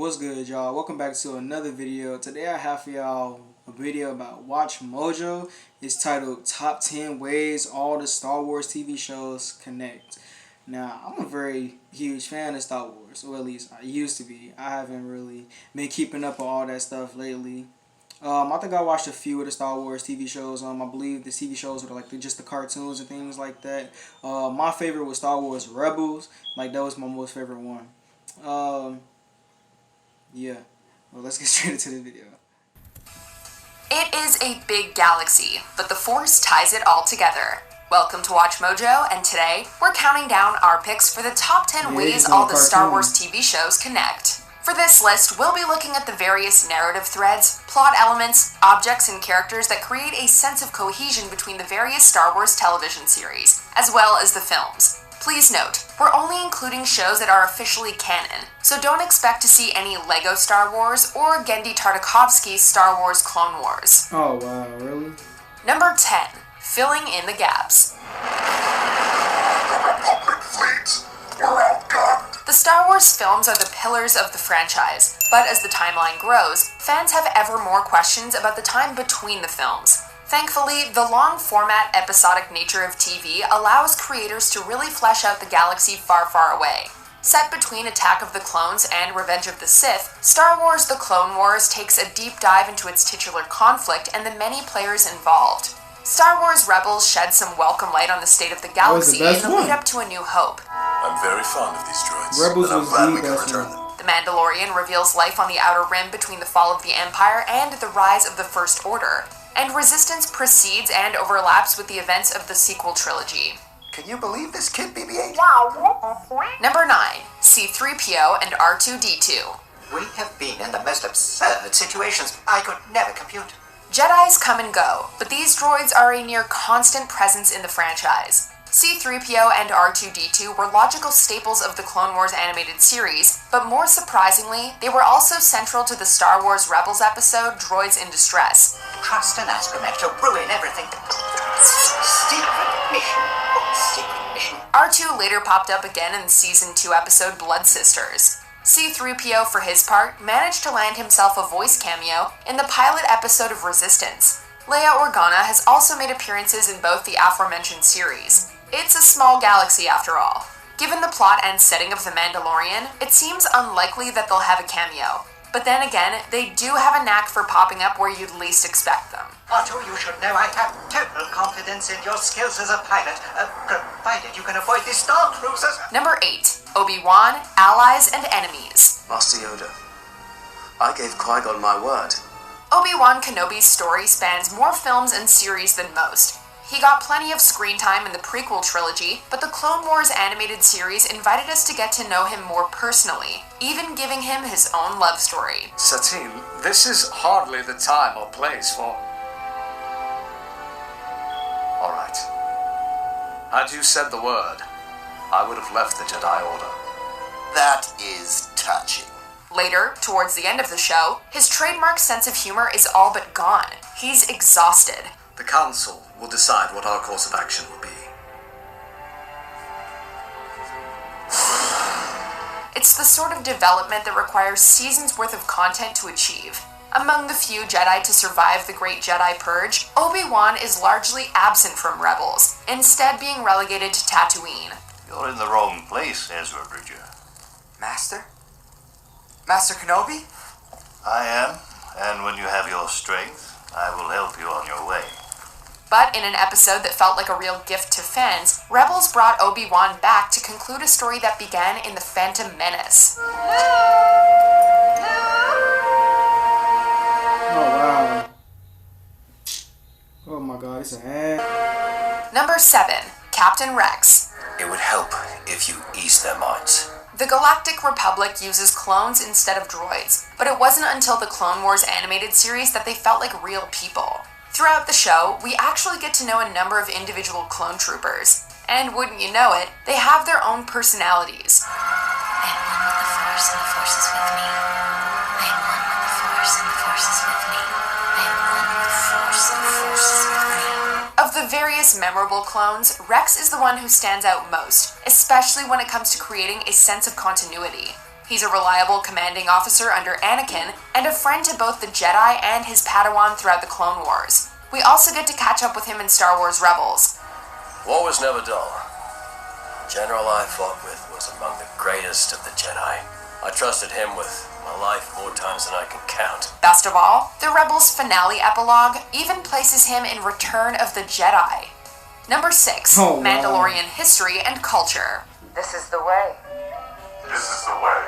What's good, y'all? Welcome back to another video. Today I have for y'all a video about WatchMojo. It's titled Top 10 Ways All the Star Wars TV Shows Connect. Now, I'm a very huge fan of Star Wars, or at least I used to be. I haven't really been keeping up with all that stuff lately. I think I watched a few of the Star Wars TV shows. I believe the TV shows were like just the cartoons and things like that. My favorite was Star Wars Rebels. Like, that was my most favorite one. Yeah. Well, let's get straight into the video. It is a big galaxy, but the Force ties it all together. Welcome to WatchMojo, and today we're counting down our picks for the top 10 ways all the Star Wars TV shows connect. For this list, we'll be looking at the various narrative threads, plot elements, objects, and characters that create a sense of cohesion between the various Star Wars television series, as well as the films. Please note, we're only including shows that are officially canon, so don't expect to see any Lego Star Wars or Genndy Tartakovsky's Star Wars Clone Wars. Oh, wow, really? Number 10. Filling in the gaps. The Star Wars films are the pillars of the franchise, but as the timeline grows, fans have ever more questions about the time between the films. Thankfully, the long-format episodic nature of TV allows creators to really flesh out the galaxy far, far away. Set between Attack of the Clones and Revenge of the Sith, Star Wars The Clone Wars takes a deep dive into its titular conflict and the many players involved. Star Wars Rebels sheds some welcome light on the state of the galaxy in the lead-up to A New Hope. I'm very fond of these droids, Rebels and I'm was glad the we can best return one. them. The Mandalorian reveals life on the Outer Rim between the fall of the Empire and the rise of the First Order, and Resistance precedes and overlaps with the events of the sequel trilogy. Can you believe this kid, BB-8? Number 9. C-3PO and R2-D2. We have been in the most absurd situations I could never compute. Jedis come and go, but these droids are a near constant presence in the franchise. C-3PO and R2-D2 were logical staples of the Clone Wars animated series, but more surprisingly, they were also central to the Star Wars Rebels episode Droids in Distress. Trust an astromech to ruin everything. Secret mission. Secret mission. R2 later popped up again in the Season 2 episode Blood Sisters. C-3PO, for his part, managed to land himself a voice cameo in the pilot episode of Resistance. Leia Organa has also made appearances in both the aforementioned series. It's a small galaxy after all. Given the plot and setting of The Mandalorian, it seems unlikely that they'll have a cameo. But then again, they do have a knack for popping up where you'd least expect them. Otto, you should know I have total confidence in your skills as a pilot, provided you can avoid these Star Cruisers. Number 8. Obi-Wan, Allies and Enemies. Master Yoda, I gave Qui-Gon my word. Obi-Wan Kenobi's story spans more films and series than most. He got plenty of screen time in the prequel trilogy, but the Clone Wars animated series invited us to get to know him more personally, even giving him his own love story. Satine, this is hardly the time or place for... Alright. Had you said the word, I would have left the Jedi Order. That is touching. Later, towards the end of the show, his trademark sense of humor is all but gone. He's exhausted. The Council will decide what our course of action will be. It's the sort of development that requires seasons worth of content to achieve. Among the few Jedi to survive the Great Jedi Purge, Obi-Wan is largely absent from Rebels, instead being relegated to Tatooine. You're in the wrong place, Ezra Bridger. Master? Master Kenobi? I am, and when you have your strength, I will help you on your way. But in an episode that felt like a real gift to fans, Rebels brought Obi-Wan back to conclude a story that began in The Phantom Menace. Oh, wow. Oh my god, it's an ad. Number 7. Captain Rex. It would help if you eased their minds. The Galactic Republic uses clones instead of droids, but it wasn't until the Clone Wars animated series that they felt like real people. Throughout the show, we actually get to know a number of individual clone troopers, and wouldn't you know it, they have their own personalities. I am one with the Force, and the Force is with me. I am one with the Force, and the Force is with me. I am one with the Force, and the Force is with me. Of the various memorable clones, Rex is the one who stands out most, especially when it comes to creating a sense of continuity. He's a reliable commanding officer under Anakin and a friend to both the Jedi and his Padawan throughout the Clone Wars. We also get to catch up with him in Star Wars Rebels. War was never dull. The general I fought with was among the greatest of the Jedi. I trusted him with my life more times than I can count. Best of all, the Rebels' finale epilogue even places him in Return of the Jedi. Number 6, Mandalorian history and culture. This is the way. This is the way.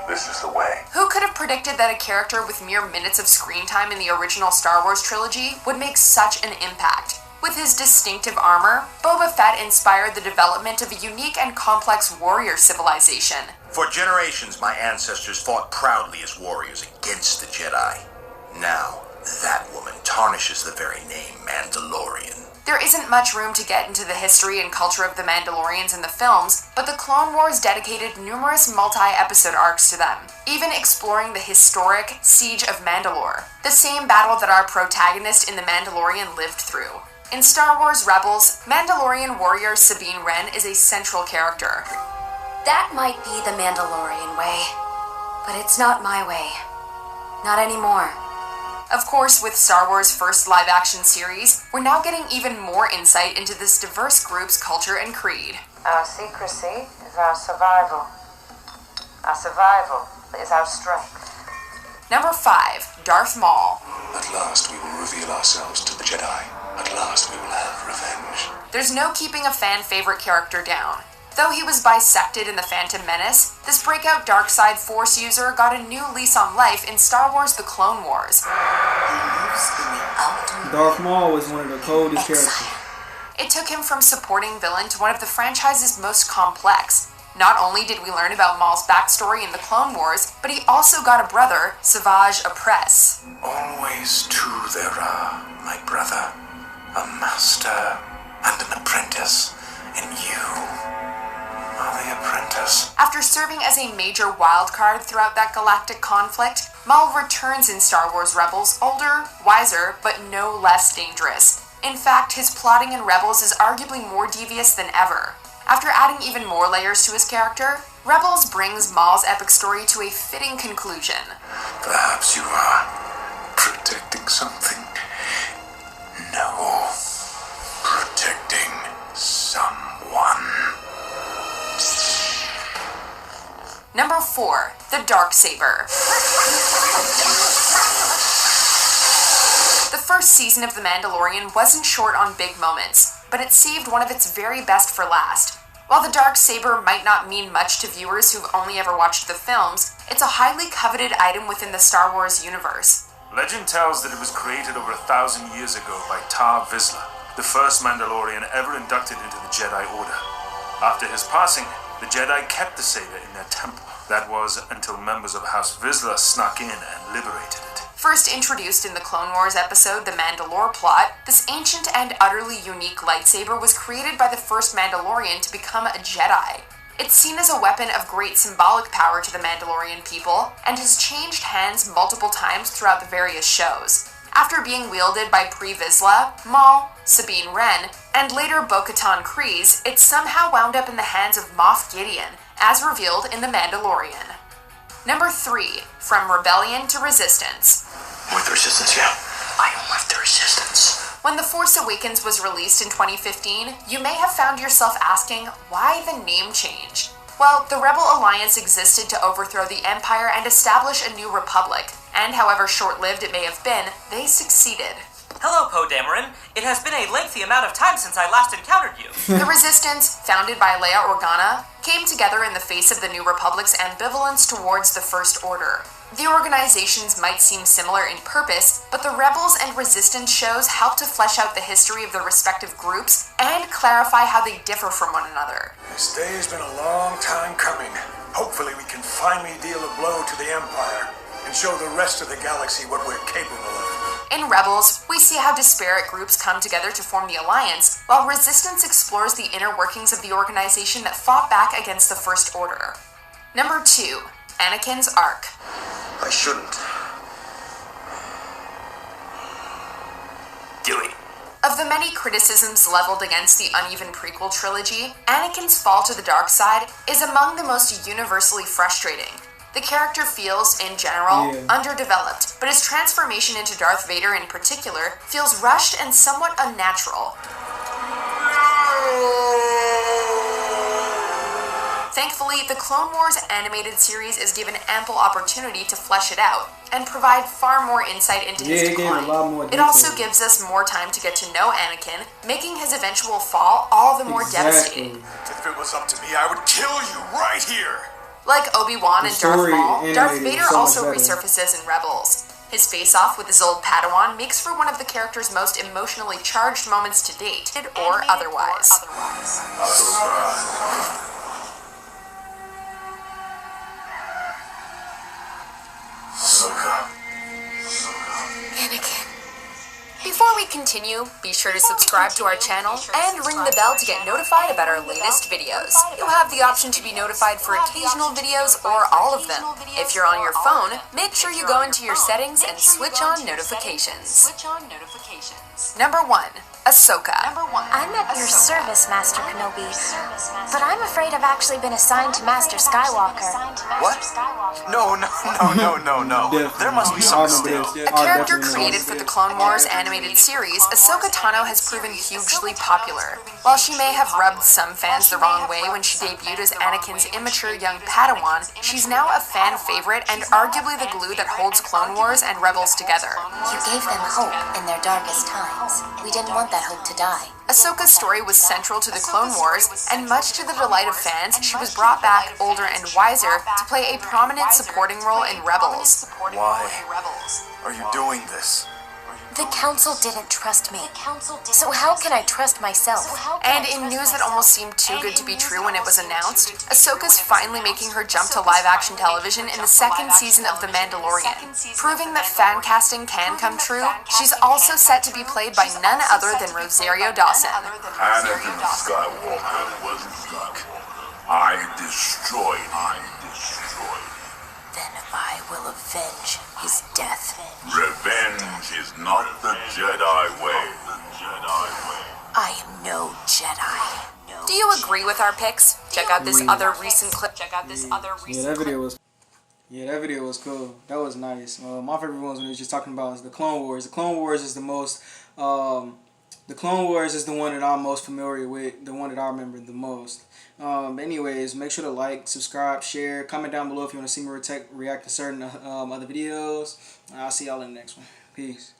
This is the way. Who could have predicted that a character with mere minutes of screen time in the original Star Wars trilogy would make such an impact? With his distinctive armor, Boba Fett inspired the development of a unique and complex warrior civilization. For generations, my ancestors fought proudly as warriors against the Jedi. Now, that woman tarnishes the very name Mandalorian. There isn't much room to get into the history and culture of the Mandalorians in the films, but the Clone Wars dedicated numerous multi-episode arcs to them, even exploring the historic Siege of Mandalore, the same battle that our protagonist in The Mandalorian lived through. In Star Wars Rebels, Mandalorian warrior Sabine Wren is a central character. That might be the Mandalorian way, but it's not my way. Not anymore. Of course, with Star Wars' first live-action series, we're now getting even more insight into this diverse group's culture and creed. Our secrecy is our survival. Our survival is our strength. Number 5, Darth Maul. At last we will reveal ourselves to the Jedi. At last we will have revenge. There's no keeping a fan-favorite character down. Though he was bisected in The Phantom Menace, this breakout dark-side Force user got a new lease on life in Star Wars The Clone Wars. Darth Maul was one of the coldest characters. It took him from supporting villain to one of the franchise's most complex. Not only did we learn about Maul's backstory in The Clone Wars, but he also got a brother, Savage Opress. Always two there are, my brother. A master and an apprentice. And you are the apprentice. After serving as a major wildcard throughout that galactic conflict, Maul returns in Star Wars Rebels older, wiser, but no less dangerous. In fact, his plotting in Rebels is arguably more devious than ever. After adding even more layers to his character, Rebels brings Maul's epic story to a fitting conclusion. Perhaps you are protecting something. No. Protecting someone. Number 4, the Darksaber. The first season of The Mandalorian wasn't short on big moments, but it saved one of its very best for last. While the Darksaber might not mean much to viewers who've only ever watched the films, it's a highly coveted item within the Star Wars universe. Legend tells that it was created over 1,000 years ago by Tar Vizsla, the first Mandalorian ever inducted into the Jedi Order. After his passing, the Jedi kept the saber in their temple. That was until members of House Vizsla snuck in and liberated it. First introduced in the Clone Wars episode The Mandalore Plot, this ancient and utterly unique lightsaber was created by the first Mandalorian to become a Jedi. It's seen as a weapon of great symbolic power to the Mandalorian people, and has changed hands multiple times throughout the various shows. After being wielded by Pre Vizsla, Maul, Sabine Wren, and later Bo-Katan Kryze, it somehow wound up in the hands of Moff Gideon, as revealed in The Mandalorian. Number 3, From Rebellion to Resistance. With the Resistance, yeah. I am with the Resistance. When The Force Awakens was released in 2015, you may have found yourself asking, why the name change? Well, the Rebel Alliance existed to overthrow the Empire and establish a new republic, and however short-lived it may have been, they succeeded. Hello, Poe Dameron. It has been a lengthy amount of time since I last encountered you. The Resistance, founded by Leia Organa, came together in the face of the New Republic's ambivalence towards the First Order. The organizations might seem similar in purpose, but the Rebels and Resistance shows help to flesh out the history of the respective groups and clarify how they differ from one another. This day has been a long time coming. Hopefully we can finally deal a blow to the Empire and show the rest of the galaxy what we're capable of. In Rebels, we see how disparate groups come together to form the Alliance, while Resistance explores the inner workings of the organization that fought back against the First Order. Number 2, Anakin's Arc. I shouldn't. Do it. A Of the many criticisms leveled against the uneven prequel trilogy, Anakin's fall to the dark side is among the most universally frustrating. The character feels, in general, underdeveloped, but his transformation into Darth Vader in particular feels rushed and somewhat unnatural. Thankfully, the Clone Wars animated series is given ample opportunity to flesh it out, and provide far more insight into his decline. It also gives us more time to get to know Anakin, making his eventual fall all the more devastating. If it was up to me, I would kill you right here! Like Obi-Wan and Darth Maul, Darth Vader also resurfaces in Rebels. His face-off with his old Padawan makes for one of the character's most emotionally charged moments to date, or otherwise. Anakin. Before we continue, be sure to subscribe to our channel and ring the bell to get notified about our latest videos. You'll have the option to be notified for occasional videos or all of them. If you're on your phone, make sure you go into your settings and switch on notifications. Number 1. Ahsoka. I'm at your service, Master Kenobi, but I'm afraid I've actually been assigned to Master Skywalker. What? No. There must be some mistake. A character created for the Clone Wars animated series, Ahsoka Tano has proven hugely popular. While she may have rubbed some fans the wrong way when she debuted as Anakin's immature young Padawan, she's now a fan favorite and arguably the glue that holds Clone Wars and Rebels together. You gave them hope in their darkest times. We didn't want that hope to die. Ahsoka's story was central to the Clone Wars, and much to the delight of fans, she was brought back older and wiser to play a prominent supporting role in Rebels. Why are you doing this? The Council didn't trust me, so how can I trust myself? And in news that almost seemed too good to be true when it was announced, Ahsoka's finally making her jump to live-action television in the second season of The Mandalorian. Proving that fan casting can come true, she's also set to be played by none other than Rosario Dawson. Anakin Skywalker was weak. I destroyed him. Then I will avenge his death. Revenge is not the Jedi way. I am no Jedi. Do you agree with our picks? Check out this other recent clip. Yeah, that video was cool. That was nice. My favorite ones when he was just talking about is the Clone Wars. The Clone Wars is the most. The Clone Wars is the one that I'm most familiar with. The one that I remember the most. Anyways, make sure to like, subscribe, share, comment down below if you want to see me react to certain other videos. I'll see y'all in the next one. Peace.